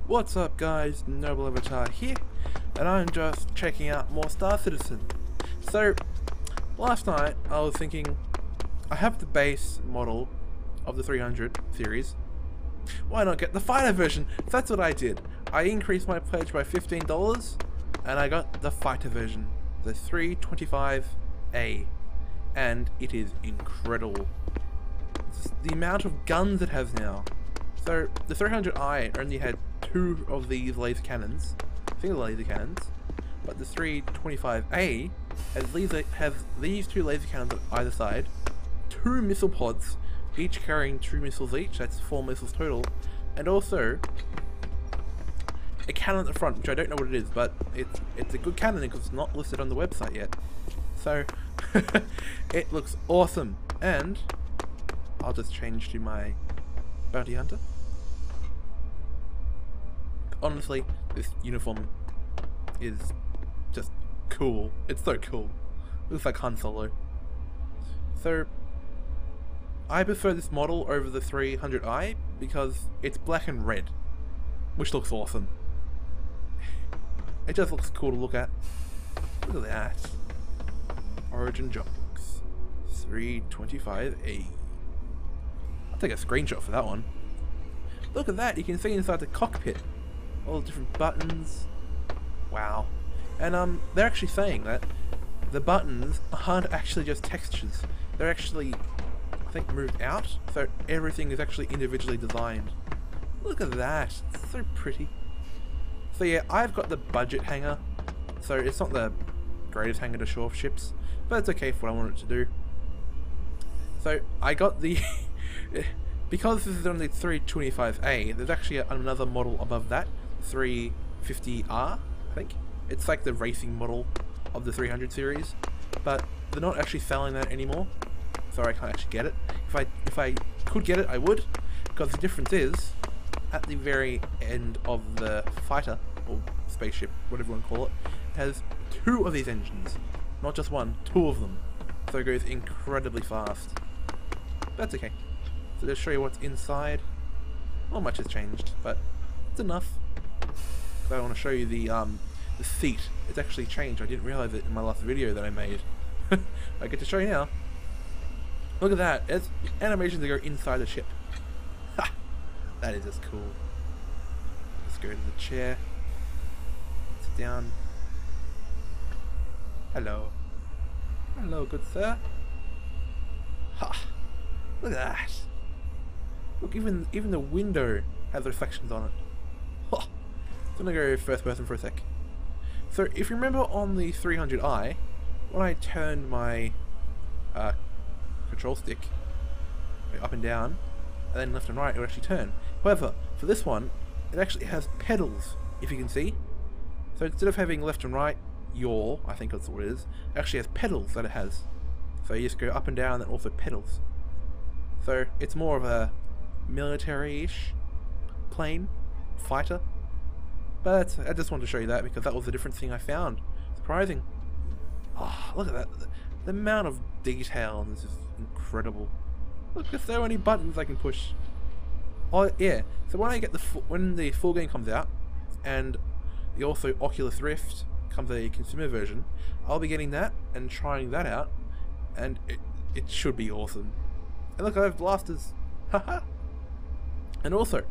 What's up guys, Noble Avatar here, and I'm just checking out more Star Citizen. So, last night I was thinking, I have the base model of the 300 series, why not get the fighter version? So that's what I did. I increased my pledge by $15, and I got the fighter version, the 325a, and it is incredible. The amount of guns it has now. So, the 300i only had 2 of these laser cannons, single laser cannons, but the 325a has these 2 laser cannons on either side, 2 missile pods, each carrying 2 missiles each, that's 4 missiles total, and also a cannon at the front, which I don't know what it is, but it's a good cannon because it's not listed on the website yet. So, it looks awesome, and I'll just change to my bounty hunter. Honestly, this uniform is just cool. It's so cool. It looks like Han Solo. So, I prefer this model over the 300i because it's black and red, which looks awesome. It just looks cool to look at. Look at that. Origin Jokes 325a. I'll take a screenshot for that one. Look at that, you can see inside the cockpit all the different buttons. Wow. And they're actually saying that the buttons aren't actually just textures. They're actually, I think, moved out, so everything is actually individually designed. Look at that, it's so pretty. So yeah, I've got the budget hangar, so it's not the greatest hangar to show off ships, but it's okay for what I want it to do. So I got the because this is only 325a, there's actually another model above that, 350R, I think. It's like the racing model of the 300 series, but they're not actually selling that anymore, so I can't actually get it. If I could get it, I would, because the difference is, at the very end of the fighter, or spaceship, whatever you want to call it, it has 2 of these engines. Not just 1, 2 of them. So it goes incredibly fast. That's okay. So just show you what's inside. Not much has changed, but it's enough. I want to show you the seat. It's actually changed. I didn't realize it in my last video that I made. I get to show you now. Look at that. It's animations that go inside the ship. Ha! That is just cool. Let's go to the chair. Sit down. Hello. Hello, good sir. Ha! Look at that. Look, even the window has reflections on it. Ha! I'm gonna go first person for a sec. So if you remember on the 300i, when I turned my control stick up and down, and then left and right, it would actually turn. However, for this one, it actually has pedals, if you can see. So instead of having left and right, I think that's what it is, it actually has pedals that it has. So you just go up and down, and also pedals. So it's more of a military-ish plane, fighter. But I just wanted to show you that because that was a different thing I found. Surprising. Oh, look at that. The amount of detail in this is incredible. Look, there's so many buttons I can push. Oh yeah. So when I get when the full game comes out, and the also Oculus Rift comes a consumer version, I'll be getting that and trying that out, and it should be awesome. And look, I have blasters. Haha. And also,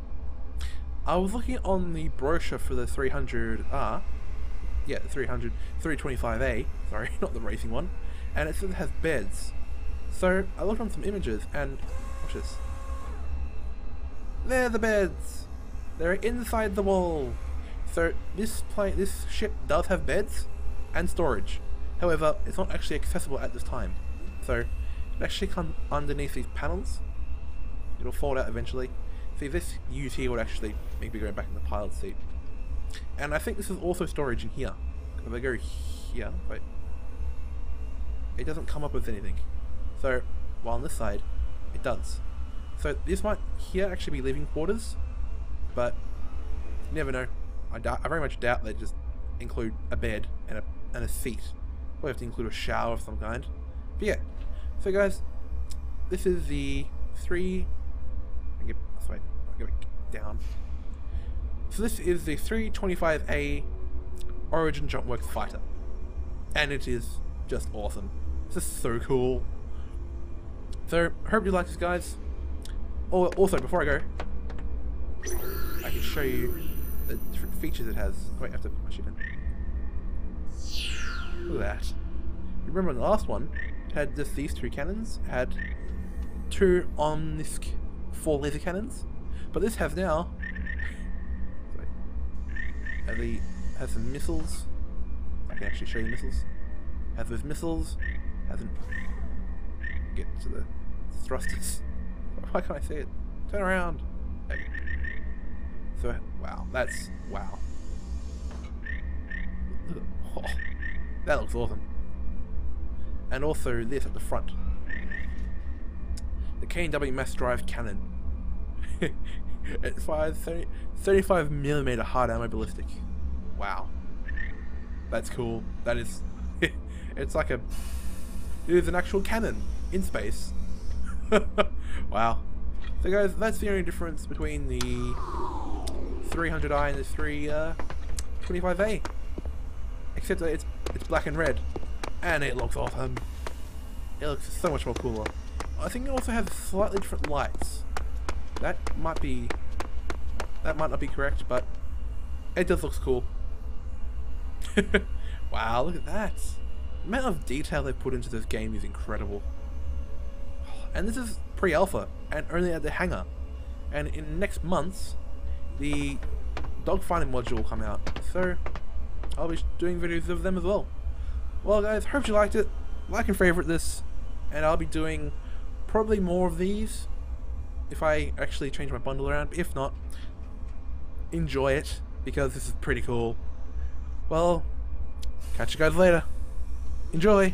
I was looking on the brochure for the 300R, yeah, the 325A, sorry, not the racing one, and it says it has beds. So I looked on some images and, watch this. They're the beds! They're inside the wall! So this ship does have beds and storage. However, it's not actually accessible at this time. So it actually comes underneath these panels. It'll fold out eventually. See, this UT would actually make me go back in the pilot seat. And I think this is also storage in here. If I go here, wait, it doesn't come up with anything. So, while on this side, it does. So this might here actually be living quarters, but you never know. I very much doubt they just include a bed and a seat. Probably have to include a shower of some kind. But yeah, so guys, this is the 3. I'll get back down. So this is the 325a Origin Jumpworks Fighter. And it is just awesome. This is so cool. So, hope you like this, guys. Oh, also, before I go, I can show you the different features it has. Wait, I have to put my shit in. Look at that. Remember in the last one, it had just these 2 cannons. It had 2 Omnisk 4 laser cannons. But this has now... It has some missiles. I can actually show you missiles. Has those missiles. Hasn't... Get to the thrusters. Why can't I see it? Turn around. Okay. So, wow, that's... wow. Oh, that looks awesome. And also this at the front. The K&W mass drive cannon. It fires 35mm hard ammo ballistic. Wow. That's cool. That is... it's like a... It is an actual cannon in space. Wow. So guys, that's the only difference between the 300i and the 325a. Except that it's black and red. And it looks awesome. It looks so much more cooler. I think it also has slightly different lights. That might not be correct, but it does look cool. Wow, look at that. The amount of detail they put into this game is incredible. And this is pre-alpha and only at the hangar. And in next months, the dogfighting module will come out. So I'll be doing videos of them as well. Well guys, hope you liked it. Like and favorite this, and I'll be doing probably more of these if I actually change my bundle around. But if not, enjoy it, because this is pretty cool. Well, catch you guys later. Enjoy!